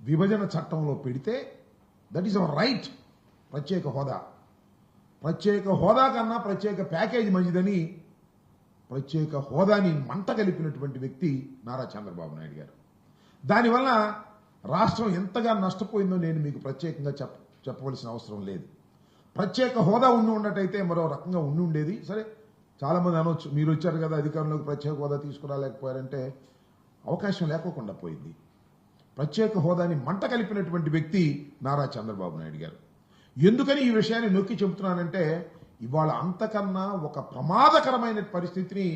విభజన చట్టంలో పెడితే దట్ ఈస్ అవర్ రైట్. ప్రత్యేక హోదా కన్నా ప్రత్యేక ప్యాకేజీ మంచిదని ప్రత్యేక హోదాని మంట కలిపినటువంటి వ్యక్తి నారా చంద్రబాబు నాయుడు గారు. దానివల్ల రాష్ట్రం ఎంతగా నష్టపోయిందో నేను మీకు ప్రత్యేకంగా చెప్పవలసిన అవసరం లేదు. ప్రత్యేక హోదా ఉన్నట్టయితే మరో రకంగా ఉండేది. సరే, చాలా మంది అనొచ్చు, మీరు వచ్చారు కదా అధికారంలోకి, ప్రత్యేక హోదా తీసుకురాలేకపోయారంటే అవకాశం లేకోకుండా పోయింది. ప్రత్యేక హోదాని మంట కలిపినటువంటి వ్యక్తి నారా చంద్రబాబు నాయుడు గారు. ఎందుకని ఈ విషయాన్ని నొక్కి చెబుతున్నానంటే, ఇవాళ అంతకన్నా ఒక ప్రమాదకరమైన పరిస్థితిని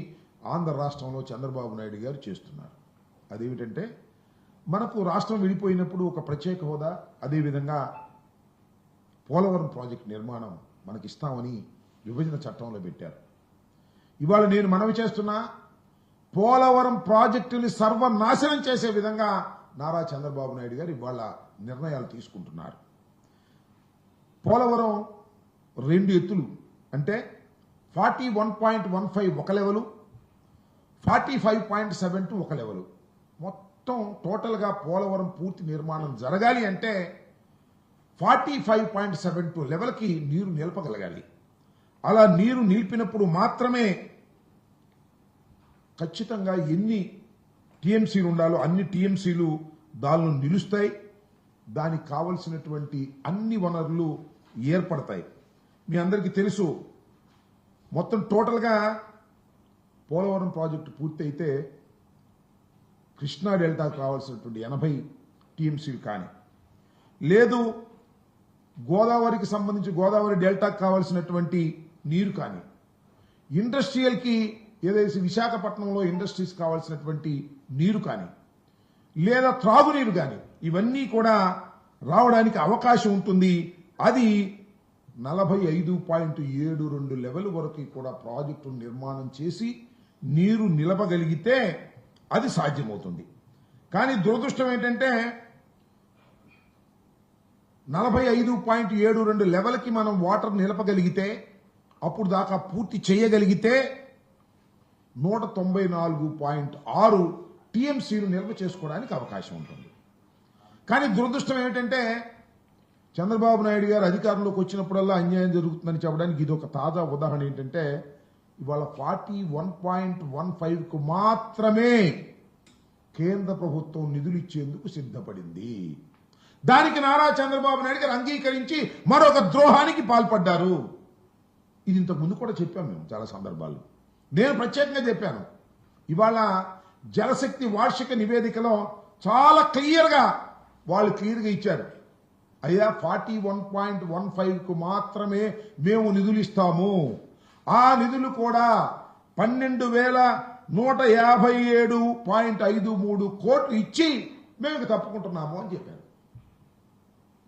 ఆంధ్ర రాష్ట్రంలో చంద్రబాబు నాయుడు గారు చేస్తున్నారు. అదేమిటంటే, మనకు రాష్ట్రం విడిపోయినప్పుడు ఒక ప్రత్యేక హోదా, అదేవిధంగా పోలవరం ప్రాజెక్టు నిర్మాణం మనకి ఇస్తామని విభజన చట్టంలో పెట్టారు. ఇవాళ నేను మనవి చేస్తున్నా, పోలవరం ప్రాజెక్టుని సర్వనాశనం చేసే విధంగా నారా చంద్రబాబు నాయుడు గారు ఇవాళ నిర్ణయాలు తీసుకుంటున్నారు. పోలవరం 2 ఎత్తులు అంటే 41.15 ఒక లెవెలు, 45.72 ఒక లెవెలు. మొత్తం టోటల్గా పోలవరం పూర్తి నిర్మాణం జరగాలి అంటే 45.72 లెవెల్కి నీరు నిలపగలగాలి. అలా నీరు నిలిపినప్పుడు మాత్రమే ఖచ్చితంగా ఎన్ని టీఎంసీలు ఉండాలో అన్ని టీఎంసీలు దానిలో నిలుస్తాయి. దానికి కావలసినటువంటి అన్ని వనరులు ఏర్పడతాయి. మీ అందరికీ తెలుసు, మొత్తం టోటల్గా పోలవరం ప్రాజెక్టు పూర్తయితే కృష్ణా డెల్టాకు కావాల్సినటువంటి 80 టీఎంసీలు కానీ, లేదు గోదావరికి సంబంధించి గోదావరి డెల్టాకు కావాల్సినటువంటి నీరు కానీ, ఇండస్ట్రియల్కి ఏదైతే విశాఖపట్నంలో ఇండస్ట్రీస్ కావాల్సినటువంటి నీరు కానీ, లేదా త్రాగునీరు కానీ, ఇవన్నీ కూడా రావడానికి అవకాశం ఉంటుంది. అది 45.72 లెవెల్ వరకు కూడా ప్రాజెక్టు నిర్మాణం చేసి నీరు నిలపగలిగితే అది సాధ్యమవుతుంది. కానీ దురదృష్టం ఏంటంటే 45.72 లెవెల్కి మనం వాటర్ నిలపగలిగితే, అప్పుడు దాకా పూర్తి చేయగలిగితే 194.6 టీఎంసీలు నిల్వ చేసుకోవడానికి అవకాశం ఉంటుంది. కానీ దురదృష్టం ఏమిటంటే, చంద్రబాబు నాయుడు గారు అధికారంలోకి వచ్చినప్పుడల్లా అన్యాయం జరుగుతుందని చెప్పడానికి ఇది ఒక తాజా ఉదాహరణ. ఏంటంటే, ఇవాళ 41.15కు మాత్రమే కేంద్ర ప్రభుత్వం నిధులు ఇచ్చేందుకు సిద్ధపడింది. దానికి నారా చంద్రబాబు నాయుడు గారు అంగీకరించి మరొక ద్రోహానికి పాల్పడ్డారు. ఇది ఇంతకు ముందు కూడా చెప్పాం మేము చాలా సందర్భాల్లో. నేను ప్రత్యేకంగా చెప్పాను. ఇవాళ జలశక్తి వార్షిక నివేదికలో చాలా క్లియర్గా ఇచ్చారు. అయ్యా 41.15కు మాత్రమే మేము నిధులు ఇస్తాము. ఆ నిధులు కూడా 12,157.53 కోట్లు ఇచ్చి మేము తప్పుకుంటున్నాము అని చెప్పారు.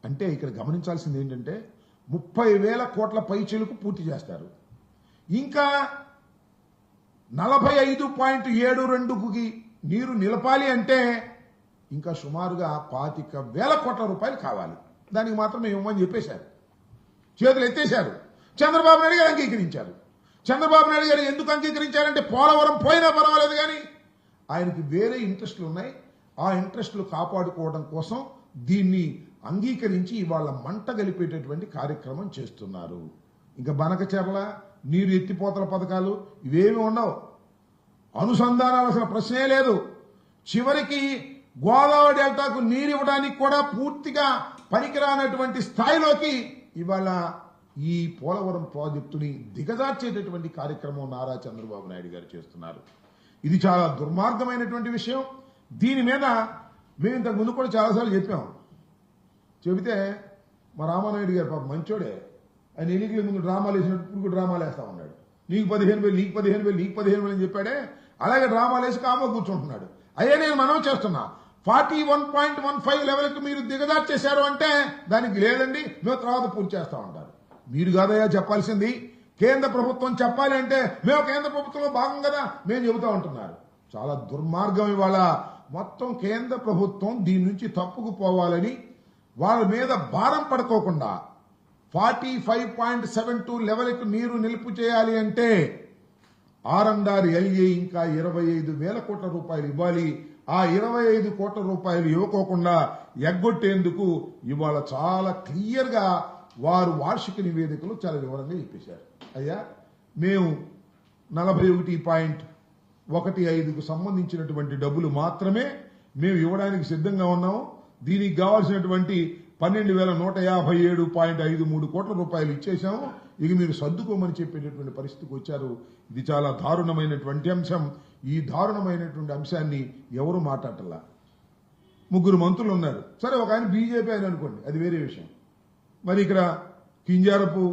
అంటే ఇక్కడ గమనించాల్సింది ఏంటంటే 30,000 కోట్ల పైచీలకు పూర్తి చేస్తారు. ఇంకా 45.72కి నీరు నిలపాలి అంటే ఇంకా సుమారుగా 25,000 కోట్ల రూపాయలు కావాలి. దానికి మాత్రం ఇవ్వమని చెప్పేశారు, చేతులు ఎత్తేశారు. చంద్రబాబు నాయుడు గారు అంగీకరించారు. చంద్రబాబు నాయుడు గారు ఎందుకు అంగీకరించారంటే, పోలవరం పోయినా పర్వాలేదు కానీ ఆయనకి వేరే ఇంట్రెస్టులు ఉన్నాయి. ఆ ఇంట్రెస్టులు కాపాడుకోవడం కోసం దీన్ని అంగీకరించి ఇవాళ మంట గలిపేటటువంటి కార్యక్రమం చేస్తున్నారు. ఇంకా బనకచెర్ల నీరు ఎత్తిపోతల పథకాలు ఇవేమి ఉండవు. అనుసంధానాలు అసలు ప్రశ్నే లేదు. చివరికి గోదావరి డెల్టాకు నీరు ఇవ్వడానికి కూడా పూర్తిగా పనికిరానటువంటి స్థాయిలోకి ఇవాళ ఈ పోలవరం ప్రాజెక్టుని దిగజార్చేటటువంటి కార్యక్రమం నారా చంద్రబాబు నాయుడు గారు చేస్తున్నారు. ఇది చాలా దుర్మార్గమైనటువంటి విషయం. దీని మీద మేము ఇంతకు ముందు కూడా చాలాసార్లు చెబితే మా రామానాయుడు గారు పాప మంచోడే, ఆయన ఎన్నికల ముందు డ్రామాలు వేసినట్టు ఇప్పుడు డ్రామాలు వేస్తా ఉన్నాడు. నీకు 15,000 నీకు 15,000 నీకు 15,000 అని చెప్పాడే, అలాగే డ్రామాలు వేసి కామో కూర్చుంటున్నాడు. అయ్యే నేను మనవి చేస్తున్నా, 41.15 లెవెల్కి మీరు దిగజార్చేశారు అంటే దానికి లేదండి మేము తర్వాత పూర్తి చేస్తా ఉంటారు. మీరు కాదయ్యా చెప్పాల్సింది, కేంద్ర ప్రభుత్వం చెప్పాలి అంటే మేము కేంద్ర ప్రభుత్వంలో భాగం కదా మేము చెబుతా ఉంటున్నారు. చాలా దుర్మార్గం. ఇవాళ మొత్తం కేంద్ర ప్రభుత్వం దీని నుంచి తప్పుకుపోవాలని వాళ్ళ మీద భారం పడుకోకుండా 45.72 లెవెల్కి నీరు నిలుపు చేయాలి అంటే R&R LA ఇంకా 25,000 కోట్ల రూపాయలు ఇవ్వాలి. ఆ 25 కోట్ల రూపాయలు ఇవ్వకోకుండా ఎగ్గొట్టేందుకు ఇవాళ చాలా క్లియర్గా వారు వార్షిక నివేదికలు చాలా వివరంగా చెప్పేశారు. అయ్యా మేము 41.15కు సంబంధించినటువంటి డబ్బులు మాత్రమే మేము ఇవ్వడానికి సిద్ధంగా ఉన్నాము. దీనికి కావాల్సినటువంటి 12,157.53 కోట్ల రూపాయలు ఇచ్చేశాము. ఇక మీరు సర్దుకోమని చెప్పేటటువంటి పరిస్థితికి వచ్చారు. ఇది చాలా దారుణమైనటువంటి అంశం. ఈ దారుణమైనటువంటి అంశాన్ని ఎవరు మాట్లాడటల్లా. 3 మంత్రులు ఉన్నారు. సరే, ఒక ఆయన బీజేపీ ఆయన అనుకోండి, అది వేరే విషయం. మరి ఇక్కడ కింజారపు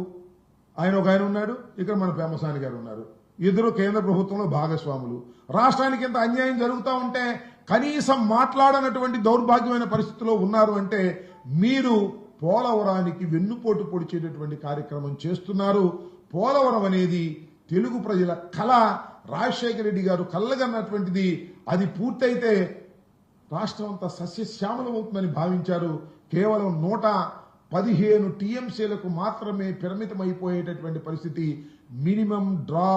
ఆయన ఒక ఆయన ఉన్నాడు, ఇక్కడ మన పేమసాని గారు ఉన్నారు. ఇద్దరు కేంద్ర ప్రభుత్వంలో భాగస్వాములు. రాష్ట్రానికి ఇంత అన్యాయం జరుగుతూ ఉంటే కనీసం మాట్లాడనటువంటి దౌర్భాగ్యమైన పరిస్థితిలో ఉన్నారు అంటే మీరు పోలవరానికి వెన్నుపోటు పొడిచేటటువంటి కార్యక్రమం చేస్తున్నారు. పోలవరం అనేది తెలుగు ప్రజల కళ. రాజశేఖర రెడ్డి గారు కళ్ళగన్నటువంటిది. అది పూర్తయితే రాష్ట్రం అంతా సస్యశ్యామలమవుతుందని భావించారు. కేవలం 115 టీఎంసీలకు మాత్రమే పరిమితమైపోయేటటువంటి పరిస్థితి. మినిమం డ్రా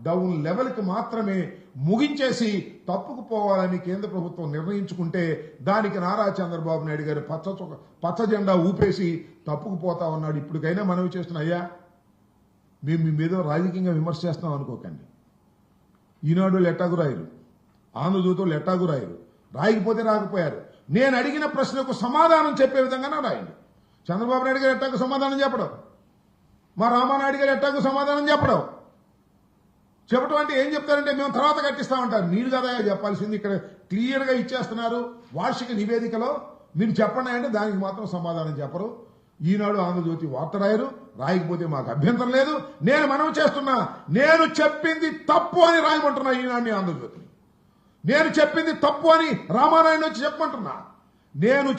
డౌన్ లెవెల్కి మాత్రమే ముగించేసి తప్పుకుపోవాలని కేంద్ర ప్రభుత్వం నిర్ణయించుకుంటే దానికి నారా చంద్రబాబు నాయుడు గారు పచ్చ జెండా ఊపేసి తప్పుకుపోతా ఉన్నాడు. ఇప్పటికైనా మనవి చేస్తున్నా, అయ్యా మేము మీ మీద రాజకీయంగా విమర్శ చేస్తాం అనుకోకండి. ఈనాడు ఎట్టాగు రాయరు, ఆంధ్రజ్యోతిలో ఎట్టాగు రాయరు, రాయకపోతే రాకపోయారు. నేను అడిగిన ప్రశ్నకు సమాధానం చెప్పే విధంగానే రాయండి. చంద్రబాబు నాయుడు గారు ఎట్టాకు సమాధానం చెప్పడం, మా రామానాయుడు గారు ఎట్టాకు సమాధానం చెప్పడం అంటే ఏం చెప్తారంటే మేము తర్వాత కట్టిస్తామంటారు. మీరు కదా చెప్పాల్సింది. ఇక్కడ క్లియర్గా ఇచ్చేస్తున్నారు వార్షిక నివేదికలో. మీరు చెప్పండి అంటే దానికి మాత్రం సమాధానం చెప్పరు. ఈనాడు ఆంధ్రజ్యోతి వార్త రాయరు, రాయకపోతే మాకు అభ్యంతరం లేదు. నేను మనవి చేస్తున్నా, నేను చెప్పింది తప్పు అని రాయమంటున్నా ఈనాడుని, ఆంధ్రజ్యోతిని. నేను చెప్పింది తప్పు అని రామానాయుడు వచ్చి చెప్పమంటున్నా. నేను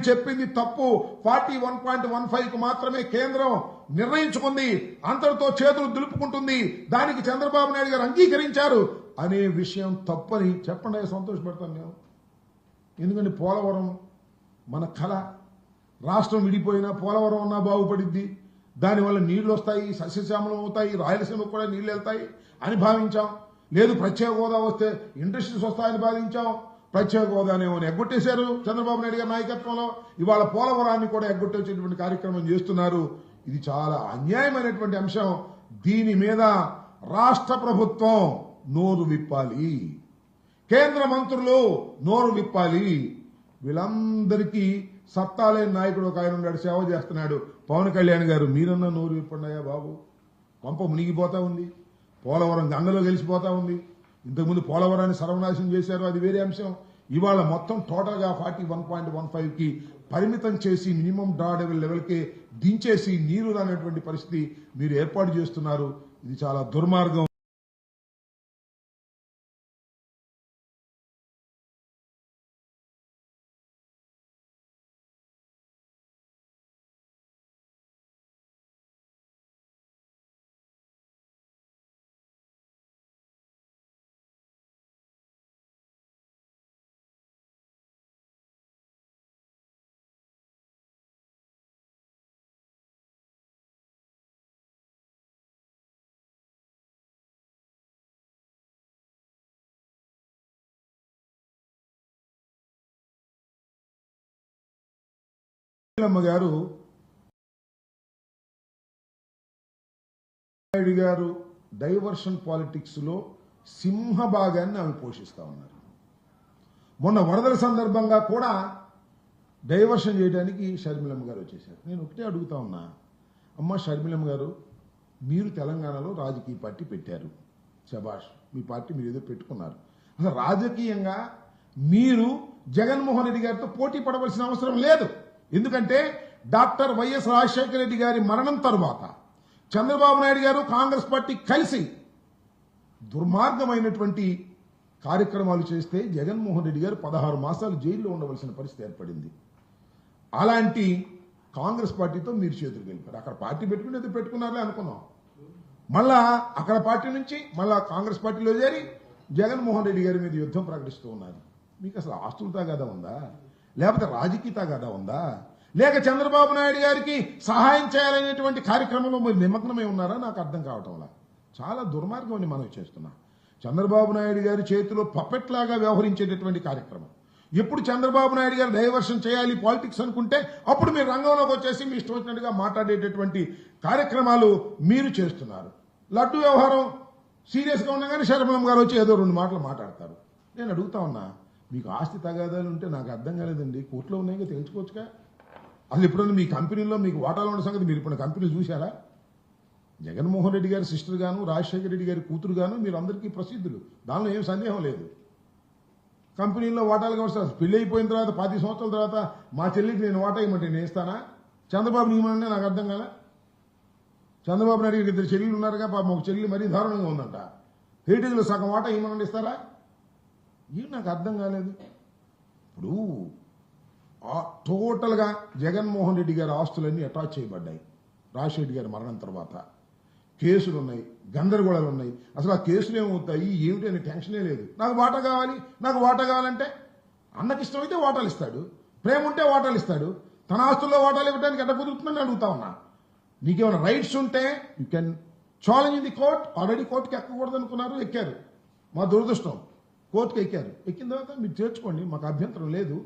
చెప్పింది తప్పు. 41.15కు మాత్రమే కేంద్రం నిర్ణయించుకుంది, అంతటితో చేతులు దులుపుకుంటుంది, దానికి చంద్రబాబు నాయుడు గారు అంగీకరించారు అనే విషయం తప్పని చెప్పండి. సంతోషపడతాను నేను. ఎందుకంటే పోలవరం మన కళ. రాష్ట్రం విడిపోయినా పోలవరం అన్నా బాగుపడిద్ది, దానివల్ల నీళ్లు వస్తాయి, సస్యశ్యామలం అవుతాయి, రాయలసీమకు కూడా నీళ్లు వెళ్తాయి అని భావించాం. లేదు ప్రత్యేక హోదా వస్తే ఇండస్ట్రీస్ వస్తాయని భావించాం. ప్రత్యేక హోదానేమో ఎగ్గొట్టేశారు చంద్రబాబు నాయుడు గారి నాయకత్వంలో. ఇవాళ పోలవరాన్ని కూడా ఎగ్గొట్టేసేటువంటి కార్యక్రమం చేస్తున్నారు. ఇది చాలా అన్యాయమైనటువంటి అంశం. దీని మీద రాష్ట్ర ప్రభుత్వం నోరు విప్పాలి, కేంద్ర మంత్రులు నోరు విప్పాలి. వీళ్ళందరికీ సత్తాలేని నాయకుడు ఒక ఆయన ఉన్నాడు, సేవ చేస్తున్నాడు, పవన్ కళ్యాణ్ గారు. మీరన్నా నోరు విప్పండియా బాబు. పంప మునిగిపోతా ఉంది, పోలవరం గంగలో గెలిచిపోతా ఉంది. ఇంతకుముందు పోలవరాన్ని సర్వనాశనం చేశారు, అది వేరే అంశం. ఇవాళ మొత్తం టోటల్గా 41.15కి పరిమితం చేసి మినిమం డ్రా లెవెల్కే దించేసి నీరు రానటువంటి పరిస్థితి మీరు ఏర్పాటు చేస్తున్నారు. ఇది చాలా దుర్మార్గం. గారు నాయుడు గారు డైవర్షన్ పాలిటిక్స్ లో సింహభాగాన్ని ఆమె పోషిస్తా ఉన్నారు. మొన్న వరదల సందర్భంగా కూడా డైవర్షన్ చేయడానికి షర్మిలమ్మ గారు వచ్చేసారు. నేను ఒకటే అడుగుతా ఉన్నా, అమ్మ షర్మిలమ్మ గారు, మీరు తెలంగాణలో రాజకీయ పార్టీ పెట్టారు, శభాష్, మీ పార్టీ మీరు ఏదో పెట్టుకున్నారు. అసలు రాజకీయంగా మీరు జగన్మోహన్ రెడ్డి గారితో పోటీ పడవలసిన అవసరం లేదు. ఎందుకంటే డాక్టర్ వైఎస్ రాజశేఖర రెడ్డి గారి మరణం తరువాత చంద్రబాబు నాయుడు గారు కాంగ్రెస్ పార్టీ కలిసి దుర్మార్గమైనటువంటి కార్యక్రమాలు చేస్తే జగన్మోహన్ రెడ్డి గారు 16 మాసాలు జైల్లో ఉండవలసిన పరిస్థితి ఏర్పడింది. అలాంటి కాంగ్రెస్ పార్టీతో మీరు చేతులు గెలిపారు. అక్కడ పార్టీ పెట్టుకునేది పెట్టుకున్నారులే అనుకున్నాం. మళ్ళా అక్కడ పార్టీ నుంచి మళ్ళా కాంగ్రెస్ పార్టీలో చేరి జగన్మోహన్ రెడ్డి గారి మీద యుద్ధం ప్రకటిస్తూ ఉన్నారు. మీకు అసలు ఆస్తుల తగాదా ఉందా, లేకపోతే రాజకీయ తగాదా ఉందా, లేక చంద్రబాబు నాయుడు గారికి సహాయం చేయాలనేటువంటి కార్యక్రమంలో మీరు నిమగ్నమై ఉన్నారా? నాకు అర్థం కావటంలా. చాలా దుర్మార్గం అని మనం చేస్తున్నా. చంద్రబాబు నాయుడు గారి చేతిలో పపెట్ లాగా వ్యవహరించేటటువంటి కార్యక్రమం. ఎప్పుడు చంద్రబాబు నాయుడు గారు డైవర్షన్ చేయాలి పాలిటిక్స్ అనుకుంటే అప్పుడు మీరు రంగంలోకి వచ్చేసి మీ ఇష్టం వచ్చినట్టుగా మాట్లాడేటటువంటి కార్యక్రమాలు మీరు చేస్తున్నారు. లడ్డు వ్యవహారం సీరియస్గా ఉండగానే శర్మలం గారు వచ్చి ఏదో 2 మాటలు మాట్లాడతారు. నేను అడుగుతా ఉన్నా, మీకు ఆస్తి తగాదాలు ఉంటే నాకు అర్థం కాలేదండి, కోర్టులో ఉన్నాయిగా తెలుసుకోవచ్చుగా. అసలు ఎప్పుడన్నా మీ కంపెనీలో మీకు వాటాలు ఉన్న సంగతి మీరు ఇప్పుడు కంపెనీలు చూశారా? జగన్మోహన్ రెడ్డి గారి సిస్టర్ గాను, రాజశేఖర రెడ్డి గారి కూతురు గాను మీరు అందరికీ ప్రసిద్ధులు, దానిలో ఏం సందేహం లేదు. కంపెనీల్లో వాటాలు కావచ్చు. పెళ్లి అయిపోయిన తర్వాత 10 సంవత్సరాల తర్వాత మా చెల్లికి నేను వాటా ఇవ్వమంటే నేను ఇస్తానా? చంద్రబాబు నియమనే నాకు అర్థం కాలే. చంద్రబాబు నాయుడు గారికి 2 చెల్లెలు ఉన్నారుగా, పాపం ఒక చెల్లి మరీ దారుణంగా ఉందంట. హెరిటేజ్లో సగం వాటా ఇవ్వమని ఇస్తారా? ఇవి నాకు అర్థం కాలేదు. ఇప్పుడు టోటల్గా జగన్మోహన్ రెడ్డి గారి ఆస్తులన్నీ అటాచ్ చేయబడ్డాయి రాజశేఖర రెడ్డి గారి మరణం తర్వాత. కేసులు ఉన్నాయి, గందరగోళాలు ఉన్నాయి. అసలు ఆ కేసులు ఏమవుతాయి ఏమిటి అనే టెన్షనే లేదు. నాకు వాటా కావాలి, నాకు వాటా కావాలంటే అన్నకి ఇష్టమైతే వాటాలు ఇస్తాడు, ప్రేమ ఉంటే వాటాలు ఇస్తాడు. తన ఆస్తుల్లో వాటాలు ఇవ్వడానికి ఎట్ట కుదురుతుందని అడుగుతా ఉన్నా. నీకేమైనా రైట్స్ ఉంటే you can challenge in the court. Already కోర్టుకి ఎక్కకూడదు అనుకున్నారు, ఎక్కారు. మా దురదృష్టం, కోర్టుకి ఎక్కారు. ఎక్కిన తర్వాత మీరు చేర్చుకోండి, మాకు అభ్యంతరం లేదు.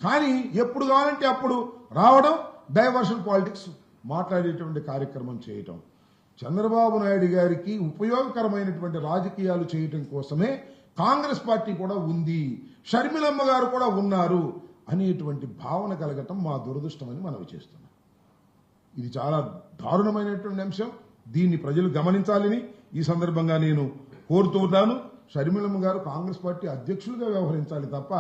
కానీ ఎప్పుడు కావాలంటే అప్పుడు రావడం, డైవర్షన్ పాలిటిక్స్ మాట్లాడేటువంటి కార్యక్రమం చేయటం, చంద్రబాబు నాయుడు గారికి ఉపయోగకరమైనటువంటి రాజకీయాలు చేయటం కోసమే కాంగ్రెస్ పార్టీ కూడా ఉంది, షర్మిలమ్మ గారు కూడా ఉన్నారు అనేటువంటి భావన కలగటం మా దురదృష్టమని మనవి చేస్తున్నాం. ఇది చాలా దారుణమైనటువంటి అంశం. దీన్ని ప్రజలు గమనించాలని ఈ సందర్భంగా నేను కోరుతున్నాను. షర్మిలమ్మ గారు కాంగ్రెస్ పార్టీ అధ్యక్షులుగా వ్యవహరించాలి తప్ప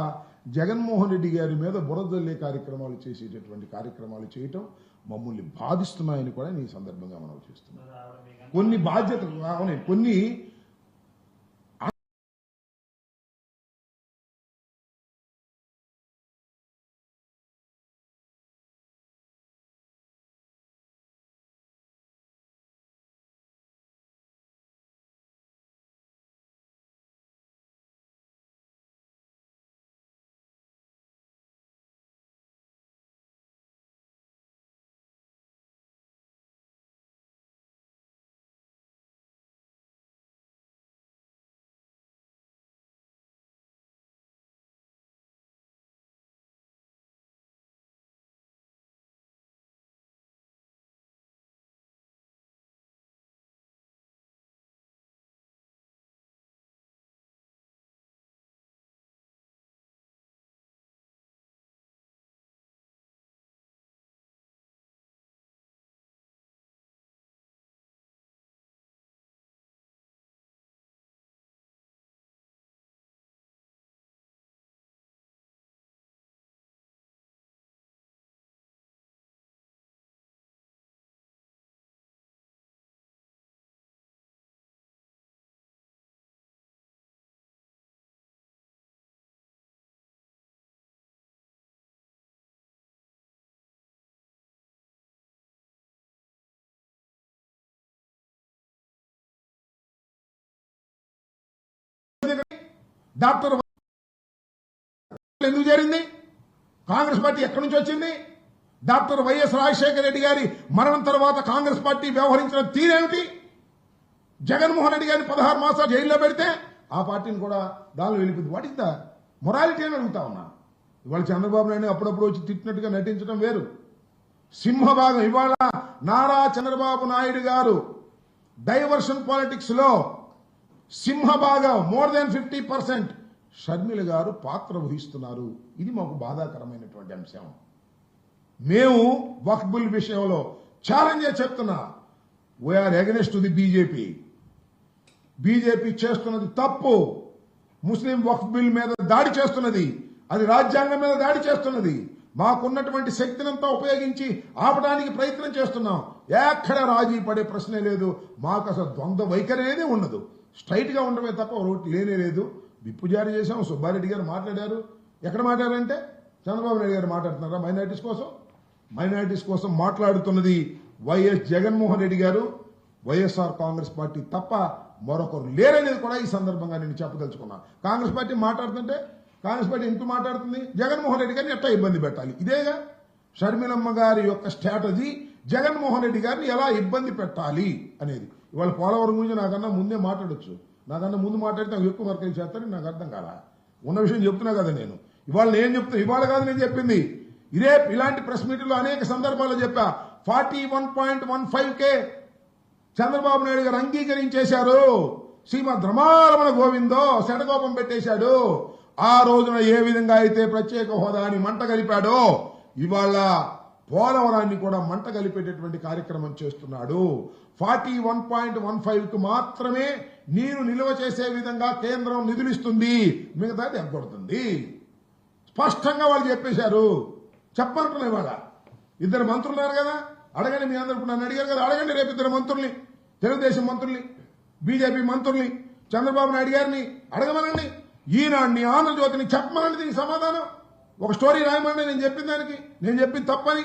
జగన్మోహన్ రెడ్డి గారి మీద బురదల్లే కార్యక్రమాలు చేసేటటువంటి కార్యక్రమాలు చేయటం మమ్మల్ని బాధిస్తున్నాయని కూడా నేను ఈ సందర్భంగా మనం చేస్తున్నాం. కొన్ని బాధ్యతలు కొన్ని డాక్టర్ ఎందుకు జరిగింది? కాంగ్రెస్ పార్టీ ఎక్కడి నుంచి వచ్చింది? డాక్టర్ వైఎస్ రాజశేఖర రెడ్డి గారి మరణం తర్వాత కాంగ్రెస్ పార్టీ వ్యవహరించిన తీరేమిటి? జగన్మోహన్ రెడ్డి గారిని 16 మాసాలు జైల్లో పెడితే ఆ పార్టీని కూడా దానిలో వెళ్ళిపోయింది. వాట్ ఇస్ ద మొరాలిటీ అని అడుగుతా ఉన్నా. ఇవాళ చంద్రబాబు నాయుడు అప్పుడప్పుడు వచ్చి తిట్టినట్టుగా నటించడం వేరు. సింహభాగం ఇవాళ నారా చంద్రబాబు నాయుడు గారు డైవర్షన్ పాలిటిక్స్ లో సింహభాగం మోర్ దాన్ 50% షర్మిల గారు పాత్ర వహిస్తున్నారు. ఇది మాకు బాధాకరమైనటువంటి అంశం. మేము వక్ఫ్ బిల్ విషయంలో ఛాలెంజ్ చెప్తున్నా, we're against to the BJP. BJP చేస్తున్నది తప్పు. ముస్లిం వక్ఫ్ బిల్ మీద దాడి చేస్తున్నది, అది రాజ్యాంగం మీద దాడి చేస్తున్నది. మాకున్నటువంటి శక్తినంతా ఉపయోగించి ఆపడానికి ప్రయత్నం చేస్తున్నాం. ఎక్కడ రాజీ పడే ప్రశ్నే లేదు. మాకు అసలు ద్వంద్వ వైఖరి అనేది ఉండదు. స్ట్రైట్ గా ఉండమే తప్ప రోడ్డు లేనే లేదు. విప్పు జారీ చేశాం. సుబ్బారెడ్డి గారు మాట్లాడారు. ఎక్కడ మాట్లాడారంటే చంద్రబాబు నాయుడు గారు మాట్లాడుతున్నారా మైనారిటీస్ కోసం? మైనారిటీస్ కోసం మాట్లాడుతున్నది వైఎస్ జగన్మోహన్ రెడ్డి గారు, వైఎస్ఆర్ కాంగ్రెస్ పార్టీ తప్ప మరొకరు లేరనేది కూడా ఈ సందర్భంగా నేను చెప్పదలుచుకున్నా. కాంగ్రెస్ పార్టీ మాట్లాడుతుంటే కాంగ్రెస్ పార్టీ ఎందుకు మాట్లాడుతుంది? జగన్మోహన్ రెడ్డి గారిని ఎట్లా ఇబ్బంది పెట్టాలి, ఇదేగా షర్మిలమ్మ గారి యొక్క స్ట్రాటజీ. జగన్మోహన్ రెడ్డి గారిని ఎలా ఇబ్బంది పెట్టాలి అనేది. ఇవాళ పోలవరం గురించి నాకన్నా ముందే మాట్లాడొచ్చు. నాకన్నా ముందు మాట్లాడితే నాకు ఎక్కువ మార్కులు చేస్తారని నాకు అర్థం కాదా. ఉన్న విషయం చెప్తున్నా కదా నేను. ఇవాళ నేను చెప్తున్నా, ఇవాళ కాదు నేను చెప్పింది. ఇదే ఇలాంటి ప్రెస్ మీట్లో అనేక సందర్భాల్లో చెప్పా. 41.15K చంద్రబాబు నాయుడు గారు అంగీకరించేశారు. శ్రీమద్ రమారమణ గోవిందో శటకోపం పెట్టేశాడు. ఆ రోజున ఏ విధంగా అయితే ప్రత్యేక హోదాని మంట కలిపాడో ఇవాళ పోలవరాన్ని కూడా మంట కలిపేటటువంటి కార్యక్రమం చేస్తున్నాడు. 41.15కు మాత్రమే నీరు నిల్వ చేసే విధంగా కేంద్రం నిధులిస్తుంది, మిగతాది ఎగ్గొడుతుంది. స్పష్టంగా వాళ్ళు చెప్పేశారు. చెప్పనుకున్నా ఇవాళ ఇద్దరు మంత్రులు ఉన్నారు కదా, అడగండి. మీ అందరూ నన్ను అడిగారు కదా, అడగండి రేపు ఇద్దరు మంత్రుల్ని, తెలుగుదేశం మంత్రుల్ని, బీజేపీ మంత్రుల్ని, చంద్రబాబు నాయుడు గారిని అడగమనండి. ఈనాడిని, ఆంధ్రజ్యోతిని చెప్పమనండి దీనికి సమాధానం. ఒక స్టోరీ రాయమని నేను చెప్పిన దానికి, నేను చెప్పింది తప్పని.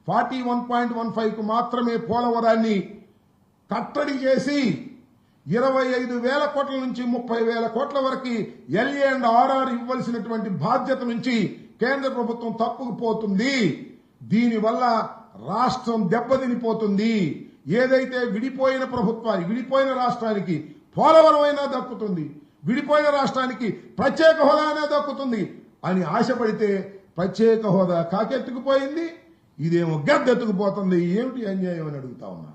41.15కు మాత్రమే పోలవరాన్ని కట్టడి చేసి 25,000 కోట్ల నుంచి 30,000 కోట్ల వరకు LA&RR ఇవ్వాల్సినటువంటి బాధ్యత నుంచి కేంద్ర ప్రభుత్వం తప్పుకుపోతుంది. దీనివల్ల రాష్ట్రం దెబ్బతినిపోతుంది. ఏదైతే విడిపోయిన విడిపోయిన రాష్ట్రానికి పోలవరం అయినా దక్కుతుంది, విడిపోయిన రాష్ట్రానికి ప్రత్యేక హోదా అయినా దక్కుతుంది అని ఆశపడితే ప్రత్యేక హోదా కాకెత్తుకుపోయింది, ఇదేమో గద్దెత్తుకుపోతుంది. ఏమిటి అన్యాయం అని అడుగుతా ఉన్నా.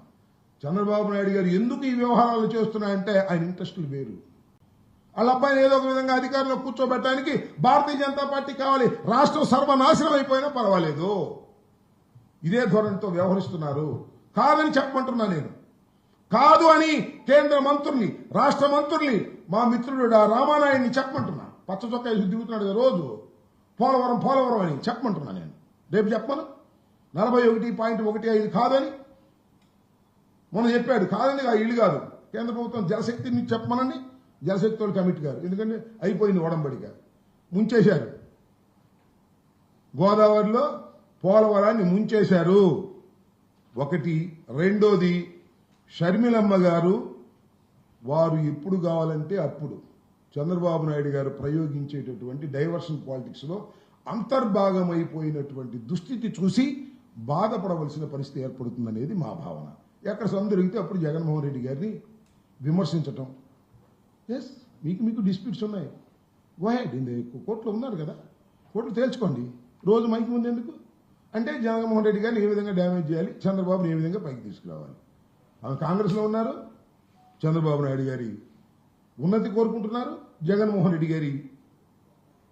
చంద్రబాబు నాయుడు గారు ఎందుకు ఈ వ్యవహారాలు చేస్తున్నాయంటే ఆయన ఇంట్రెస్టులు వేరు. వాళ్ళ అబ్బాయిని ఏదో ఒక విధంగా అధికారంలో కూర్చోబెట్టడానికి భారతీయ జనతా పార్టీ కావాలి. రాష్ట్రం సర్వనాశనం అయిపోయినా పర్వాలేదు, ఇదే ధోరణితో వ్యవహరిస్తున్నారు. కాదని చెప్పమంటున్నా నేను. కాదు అని కేంద్ర మంత్రుల్ని, రాష్ట్ర మంత్రుల్ని, మా మిత్రుడు రామానాయుడిని చెప్పమంటున్నా. పచ్చ చొక్కా దిగుతున్నాడు కదా రోజు, పోలవరం అని చెప్పమంటున్నా నేను. రేపు చెప్పను 41.15 కాదని మొన్న చెప్పాడు. కాదని ఆ ఇల్లు కాదు, కేంద్ర ప్రభుత్వం జలశక్తిని చెప్పమనండి. జలశక్తి వాళ్ళు కమిటీ గారు, ఎందుకంటే అయిపోయింది ఒడంబడిగా, ముంచేశారు. గోదావరిలో పోలవరాన్ని ముంచేశారు. ఒకటి. రెండోది, షర్మిలమ్మ గారు వారు ఎప్పుడు కావాలంటే అప్పుడు చంద్రబాబు నాయుడు గారు ప్రయోగించేటటువంటి డైవర్షన్ పాలిటిక్స్ లో అంతర్భాగమైపోయినటువంటి దుస్థితి చూసి బాధపడవలసిన పరిస్థితి ఏర్పడుతుందనేది మా భావన. ఎక్కడ సందొరికితే అప్పుడు జగన్మోహన్ రెడ్డి గారిని విమర్శించటం. ఎస్, మీకు డిస్ప్యూట్స్ ఉన్నాయి, గో హెడ్. కోర్టులో ఉన్నారు కదా, కోర్టులు తేల్చుకోండి. రోజు మైకి ముందు ఎందుకు అంటే జగన్మోహన్ రెడ్డి గారిని ఏ విధంగా డ్యామేజ్ చేయాలి, చంద్రబాబుని ఏ విధంగా పైకి తీసుకురావాలి. కాంగ్రెస్లో ఉన్నారు, చంద్రబాబు నాయుడు గారి ఉన్నతి కోరుకుంటున్నారు, జగన్మోహన్ రెడ్డి గారి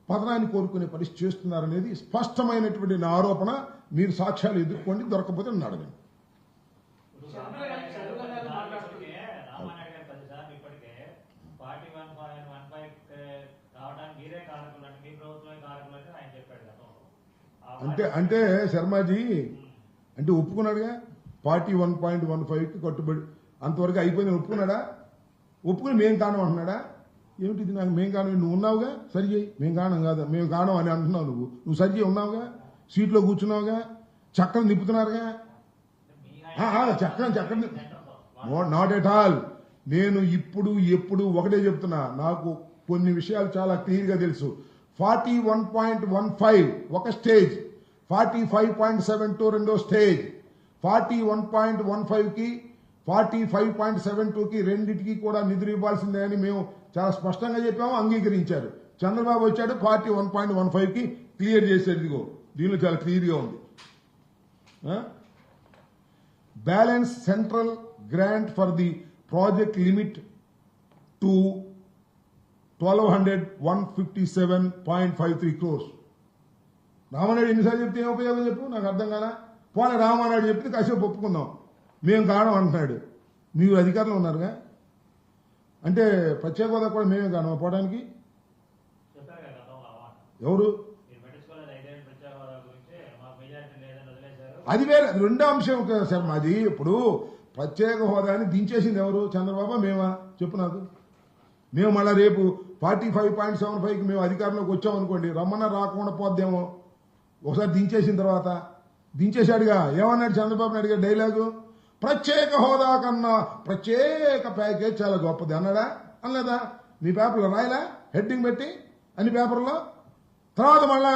పతనాన్ని కోరుకునే పరిస్థితి చేస్తున్నారనేది స్పష్టమైనటువంటి నా ఆరోపణ. మీరు సాక్ష్యాలు ఎదుర్కోండి, దొరకకపోతే నన్ను అడగండి. అంటే శర్మాజీ అంటే ఒప్పుకున్నాడుగా 41.15కి కట్టుబడి అంతవరకు అయిపోయింది ఒప్పుకున్నాడా? ఒప్పుకుని మేము కాణం అంటున్నాడా? ఏమిటిది? నాకు మేము కాణం, నువ్వు ఉన్నావుగా, సరి చేయి. మేము కాణం కాదు, మేము కాణం అని అంటున్నావు. నువ్వు సరి చేయి, ఉన్నావుగా, సీట్లో కూర్చున్నావుగా, చక్రం నిప్పుతున్నారుగా. చక్రం నాట్ ఎట్ ఆల్. నేను ఎప్పుడు ఒకటే చెప్తున్నా, నాకు కొన్ని విషయాలు చాలా క్లియర్ గా తెలుసు. 41.15 ఒక స్టేజ్, 45.72 రెండో స్టేజ్, 41.15కి 45.72కి రెండింటికి కూడా నిధులు ఇవ్వాల్సిందే అని మేము చాలా స్పష్టంగా చెప్పాము, అంగీకరించారు. చంద్రబాబు వచ్చాడు 41.15కి క్లియర్ చేశాడు. ఇదిగో దీనిలో చాలా క్లియర్ గా ఉంది. Balance central grant for the project limit to 1,200,157.53 crores. Ramanaidu ఎన్నిసార్లు చెప్తే ఏం ఉపయోగం చెప్పు, నాకు అర్థం కాదా. పోనీ రామానాయుడు చెప్తే కాసేపు ఒప్పుకుందాం, మేము కాడం అంటున్నాడు. మీరు అధికారంలో ఉన్నారుగా, అంటే ప్రత్యేక హోదా కూడా మేమే కాను పోవడానికి. ఎవరు? అది వేరే, రెండో అంశం శర్మాజీ. ఇప్పుడు ప్రత్యేక హోదాని దించేసింది ఎవరు? చంద్రబాబు మేమా? చెప్పు నాకు. మేము మళ్ళీ రేపు 45.75కి మేము అధికారంలోకి వచ్చామనుకోండి, రమ్మన్నా రాకుండా పోద్దేమో. ఒకసారి దించేసిన తర్వాత దించేశాడుగా. ఏమన్నాడు చంద్రబాబు నాయుడు గారు డైలాగు? ప్రత్యేక హోదా కన్నా ప్రత్యేక ప్యాకేజ్ చాలా గొప్పది అన్నాడా? అనలేదా? మీ పేపర్లో రాయలా హెడ్డింగ్ పెట్టి అన్ని పేపర్లో? తర్వాత మళ్ళా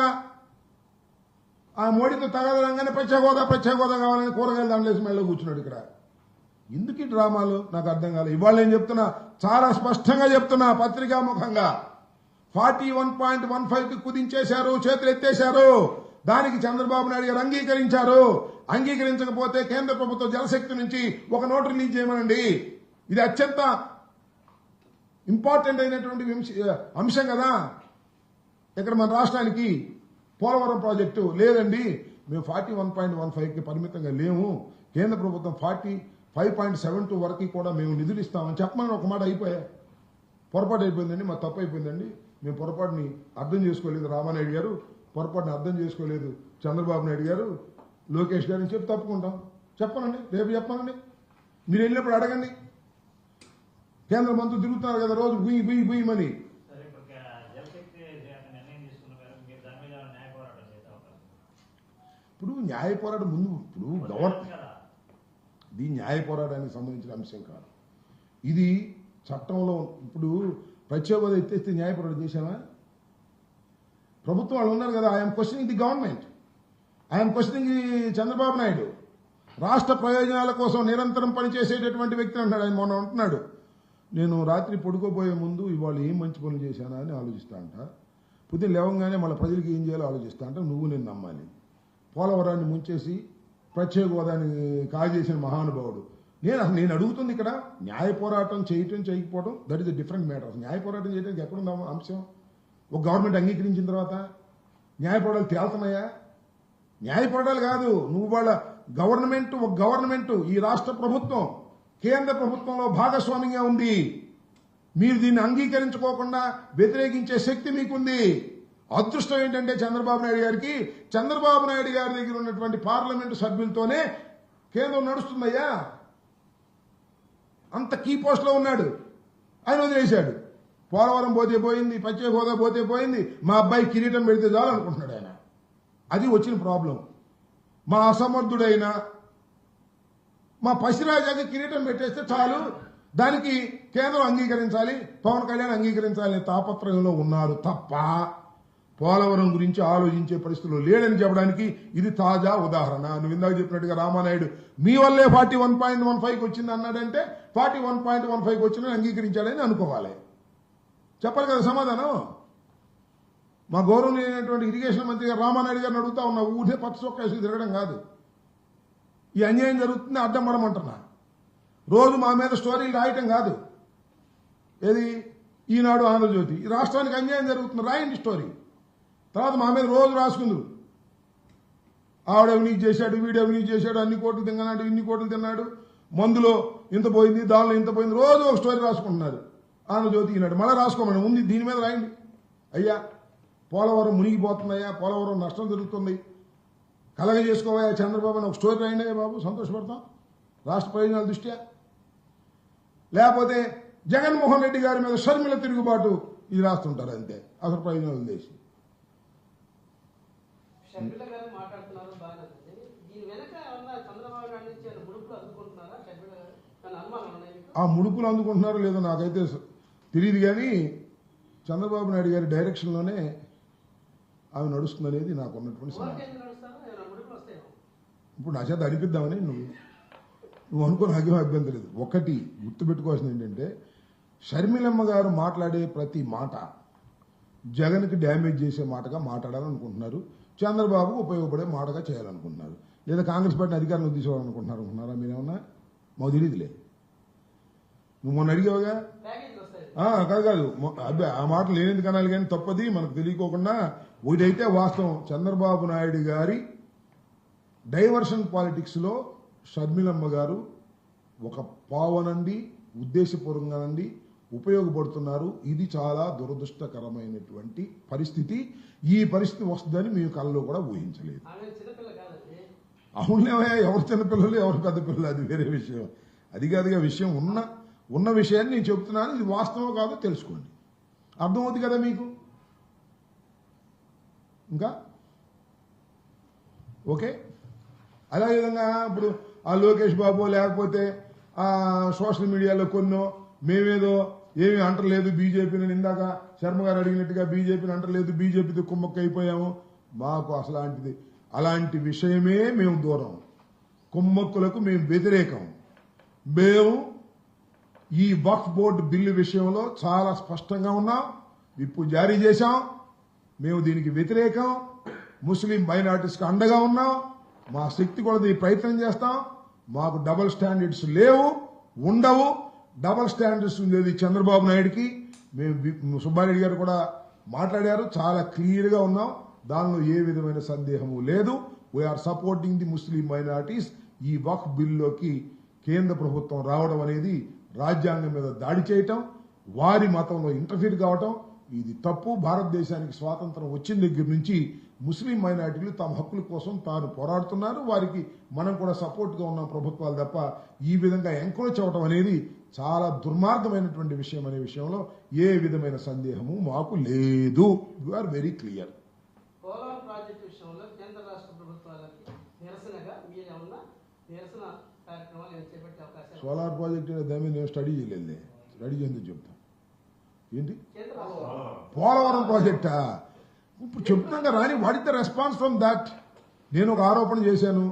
ఆ మోడీతో తగదలంగానే ప్రత్యేక హోదా కావాలని కూరగాయలు దాంట్లేసి మళ్ళీ కూర్చున్నాడు ఇక్కడ. ఎందుకు ఈ డ్రామాలు నాకు అర్థం కాలేదు. ఇవాళ నేను చెప్తున్నా, చాలా స్పష్టంగా చెప్తున్నా, పత్రికాముఖంగా 41.15కి కుదించేశారు, చేతులు ఎత్తేశారు. దానికి చంద్రబాబు నాయుడు గారు అంగీకరించారు. అంగీకరించకపోతే కేంద్ర ప్రభుత్వం జలశక్తి నుంచి ఒక నోట్ రిలీజ్ చేయమనండి. ఇది అత్యంత ఇంపార్టెంట్ అయినటువంటి అంశం కదా. ఇక్కడ మన రాష్ట్రానికి పోలవరం ప్రాజెక్టు లేదండి, మేము 41.15కి పరిమితంగా లేము, కేంద్ర ప్రభుత్వం 45.72 వరకు కూడా మేము నిధులు ఇస్తామని చెప్పమని ఒక మాట అయిపోయా. పొరపాటు అయిపోయిందండి, మా తప్పు అయిపోయిందండి, మేము పొరపాటుని అర్థం చేసుకోలేదు, రామానాయుడు గారు పొరపాటుని అర్థం చేసుకోలేదు చంద్రబాబు నాయుడు గారు, లోకేష్ గారు అని చెప్పి తప్పుకుంటాం. చెప్పనండి, రేపు చెప్పనండి. మీరు వెళ్ళినప్పుడు అడగండి. కేంద్ర మంత్రులు తిరుగుతున్నారు కదా రోజు గుయ్యి గుయ్యి గుయ్యమని. ఇప్పుడు న్యాయ పోరాటం ముందు, ఇప్పుడు ఇది న్యాయ పోరాటానికి సంబంధించిన అంశం కాదు. ఇది చట్టంలో ఇప్పుడు ప్రత్యేక హోదా ఎత్తేస్తే న్యాయ పోరాటం చేశామా? ప్రభుత్వం వాళ్ళు ఉన్నారు కదా. I'm questioning the government, I'm questioning Chandrababu Naidu. రాష్ట్ర ప్రయోజనాల కోసం నిరంతరం పనిచేసేటటువంటి వ్యక్తి అంటాడు ఆయన. మొన్న అంటున్నాడు, నేను రాత్రి పడుకోబోయే ముందు ఇవాళ ఏం మంచి పనులు చేశానా అని ఆలోచిస్తా అంట, పొద్దున్న లేవగానే మళ్ళీ ప్రజలకు ఏం చేయాలో ఆలోచిస్తా అంట. నువ్వు నేను నమ్మాలి. పోలవరాన్ని ముంచేసి ప్రత్యేక హోదాని కాజేసిన మహానుభావుడు. నేను అడుగుతుంది ఇక్కడ న్యాయ పోరాటం చేయటం చేయకపోవడం, that is a different matter. న్యాయ పోరాటం చేయడానికి ఎక్కడుందా అంశం? ఒక గవర్నమెంట్ అంగీకరించిన తర్వాత న్యాయ పోరాటాలు తేలుతున్నాయా? న్యాయ పోరాటాలు కాదు. నువ్వు వాళ్ళ గవర్నమెంట్ ఈ రాష్ట్ర ప్రభుత్వం కేంద్ర ప్రభుత్వంలో భాగస్వామిగా ఉంది. మీరు దీన్ని అంగీకరించుకోకుండా వ్యతిరేకించే శక్తి మీకుంది. అదృష్టం ఏంటంటే చంద్రబాబు నాయుడు గారి దగ్గర ఉన్నటువంటి పార్లమెంటు సభ్యులతోనే కేంద్రం నడుస్తుందయ్యా. అంత కీ పోస్ట్ లో ఉన్నాడు. ఆయన వదిలేశాడు. పోలవరం పోతే పోయింది, ప్రత్యేక హోదా పోతే పోయింది, మా అబ్బాయి కిరీటం పెడితే చాలు అనుకుంటున్నాడు ఆయన. అది వచ్చిన ప్రాబ్లం. మా అసమర్థుడైన మా పసిరాజాకి కిరీటం పెట్టేస్తే చాలు, దానికి కేంద్రం అంగీకరించాలి, పవన్ కళ్యాణ్ అంగీకరించాలనే తాపత్రయంలో ఉన్నారు తప్ప పోలవరం గురించి ఆలోచించే పరిస్థితుల్లో లేడని చెప్పడానికి ఇది తాజా ఉదాహరణ. నువ్వు ఇందాక చెప్పినట్టుగా రామానాయుడు మీ వల్లే 41.15కి వచ్చింది అన్నాడంటే 41.15కి వచ్చిందని అంగీకరించాడని అనుకోవాలి. చెప్పాలి కదా సమాధానం. మా గౌరవనీయమైనటువంటి ఇరిగేషన్ మంత్రి గారు రామానాయుడు గారిని అడుగుతా ఉన్నా, ఊరే పచ్చ చొక్కేసి తిరగడం కాదు. ఈ అన్యాయం జరుగుతుంది అడ్డం పడమంటున్నా. రోజు మా మీద స్టోరీలు రాయటం కాదు. ఏది ఈనాడు ఆంధ్రజ్యోతి, ఈ రాష్ట్రానికి అన్యాయం జరుగుతుంది రాయండి స్టోరీ. తర్వాత మా మీద రోజు రాసుకుందరు, ఆవిడ అవినీతి చేశాడు, వీడు అవినీతి చేశాడు, అన్ని కోట్లు తిన్నాడు, ఇన్ని కోట్లు తిన్నాడు, మందులో ఇంత పోయింది, దానిలో ఇంత పోయింది, రోజు ఒక స్టోరీ రాసుకుంటున్నారు. ఆంధ్రజ్యోతి ఈనాడు మళ్ళీ రాసుకోమని ఉంది, దీని మీద రాయండి. అయ్యా పోలవరం మునిగిపోతుందయ్యా, పోలవరం నష్టం జరుగుతుంది, కలగ చేసుకోవయ్యా చంద్రబాబు అని ఒక స్టోరీ రాయండి అయ్యా బాబు, సంతోషపడతాం రాష్ట్ర ప్రయోజనాల దృష్ట్యా. లేకపోతే జగన్మోహన్ రెడ్డి గారి మీద షర్మిల తిరుగుబాటు ఇది రాస్తుంటారు అంతే, అసలు ప్రయోజనాలు ఉద్దేశం. ఆ ముడుపులు అందుకుంటున్నారో లేదో నాకైతే తెలియదు, కానీ చంద్రబాబు నాయుడు గారి డైరెక్షన్లోనే ఆమె నడుస్తుంది అనేది నాకు ఉన్నటువంటి సమాచారం. ఇప్పుడు నా చేత అనిపిద్దామని నువ్వు అనుకో, నాకేం అభ్యంతరం లేదు. ఒకటి గుర్తుపెట్టుకోవాల్సింది ఏంటంటే, షర్మిలమ్మ గారు మాట్లాడే ప్రతి మాట జగన్కి డ్యామేజ్ చేసే మాటగా మాట్లాడాలనుకుంటున్నారు, చంద్రబాబు ఉపయోగపడే మాటగా చేయాలనుకుంటున్నారు, లేదా కాంగ్రెస్ పార్టీని అధికారంలో తీసుకోవాలనుకుంటున్నారా మీరేమన్నా? మాకు తెలియదులే. నువ్వు మొన్న అడిగావుగా, కాదు ఆ మాటలు లేనిందుకు అనాలి, కానీ తప్పది మనకు తెలియకోకుండా. ఒకటైతే వాస్తవం, చంద్రబాబు నాయుడు గారి డైవర్షన్ పాలిటిక్స్ లో షర్మిలమ్మ గారు ఒక పావనండి, ఉద్దేశపూర్వకంగానండి ఉపయోగపడుతున్నారు. ఇది చాలా దురదృష్టకరమైనటువంటి పరిస్థితి. ఈ పరిస్థితి వస్తుందని మేము కళ్ళలో కూడా ఊహించలేదు. అవునులేవా, ఎవరు చిన్నపిల్లలు ఎవరు పెద్ద పిల్లలు అది వేరే విషయం. అది కాదుగా విషయం. ఉన్న విషయాన్ని నేను చెప్తున్నాను, ఇది వాస్తవం కాదో తెలుసుకోండి. అర్థమవుతుంది కదా మీకు. ఇంకా ఓకే. అదే విధంగా ఇప్పుడు ఆ లోకేష్ బాబు లేకపోతే ఆ సోషల్ మీడియాలో కొన్నో మేమేదో ఏమీ అంటలేదు బీజేపీని, ఇందాక శర్మ గారు అడిగినట్టుగా బీజేపీని అంటలేదు, బీజేపీతో కుమ్మక్క అయిపోయాము. మాకు అసలు అలాంటి విషయమే మేము దూరం, కుమ్మక్కులకు మేము వ్యతిరేకం. మేము ఈ వక్ఫ్ బోర్డు బిల్లు విషయంలో చాలా స్పష్టంగా ఉన్నాం, విప్పు జారీ చేశాం. మేము దీనికి వ్యతిరేకం, ముస్లిం మైనారిటీస్కి అండగా ఉన్నాం. మా శక్తి కొలది ప్రయత్నం చేస్తాం. మాకు డబుల్ స్టాండర్డ్స్ లేవు, ఉండవు. డబుల్ స్టాండర్డ్స్ ఉండేది చంద్రబాబు నాయుడుకి. మేము సుబ్బారెడ్డి గారు కూడా మాట్లాడారు, చాలా క్లియర్ గా ఉన్నాం. దానిలో ఏ విధమైన సందేహము లేదు. We're supporting the Muslim minorities. ఈ వక్ఫ్ బిల్లులోకి కేంద్ర ప్రభుత్వం రావడం అనేది రాజ్యాంగం మీద దాడి చేయటం, వారి మతంలో ఇంటర్ఫీర్ కావటం, ఇది తప్పు. భారతదేశానికి స్వాతంత్రం వచ్చిన దగ్గర నుంచి ముస్లిం మైనారిటీలు తమ హక్కుల కోసం తాను పోరాడుతున్నారు. వారికి మనం కూడా సపోర్ట్ గా ఉన్నాం ప్రభుత్వాలు తప్ప ఈ విధంగా ఎంకరేజ్ అవటం అనేది చాలా దుర్మార్గమైనటువంటి విషయం అనే విషయంలో ఏ విధమైన సందేహము మాకు లేదు. You are very clear. Polavaram project విషయంలో కేంద్ర రాష్ట్ర ప్రభుత్వాలకి నిరసనగా మీరు ఏమన్నా నిరసన కార్యక్రమాలు చేపట్టే అవకాశం? సోలార్ ప్రాజెక్ట్ దాని మీద నేను స్టడీ చేయలేదు. స్టడీ చేసి చెప్తా. ఏంటి పోలవరం ప్రాజెక్టా? ఇప్పుడు చెప్తాగా రాని, what is the response from that? నేను ఒక ఆరోపణ చేశాను.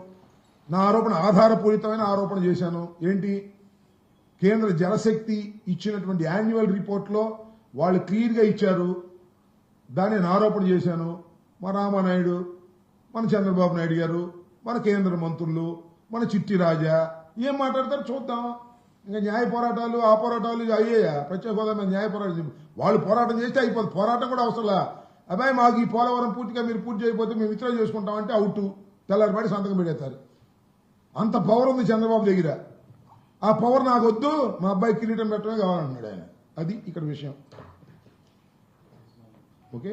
నా ఆరోపణ ఆధారపూరితమైన ఆరోపణ చేశాను. ఏంటి? కేంద్ర జలశక్తి ఇచ్చినటువంటి యాన్యువల్ రిపోర్ట్లో వాళ్ళు క్లియర్గా ఇచ్చారు. దాన్ని నేను ఆరోపణ చేశాను. మా రామానాయుడు, మన చంద్రబాబు నాయుడు గారు, మన కేంద్ర మంత్రులు, మన చిట్టి రాజా ఏం మాట్లాడతారు చూద్దాం. ఇంకా న్యాయ పోరాటాలు ఆ పోరాటాలు అయ్యాయా? ప్రత్యేక హోదా మీద న్యాయ పోరాటం వాళ్ళు పోరాటం చేస్తే అయిపోతుంది. పోరాటం కూడా అవసరంలా. అబ్బాయి మాకు ఈ పోలవరం పూర్తిగా మీరు పూర్తి చేయకపోతే మేము విత్డ్రా చేసుకుంటామంటే అవుట్, తెల్లారిపాటి సంతకం పెడతారు. అంత పవర్ ఉంది చంద్రబాబు దగ్గర. ఆ పవర్ నాకు వద్దు, మా అబ్బాయి కిరీటం పెట్టడమే కావాలంటున్నాడు ఆయన. అది ఇక్కడ విషయం. ఓకే.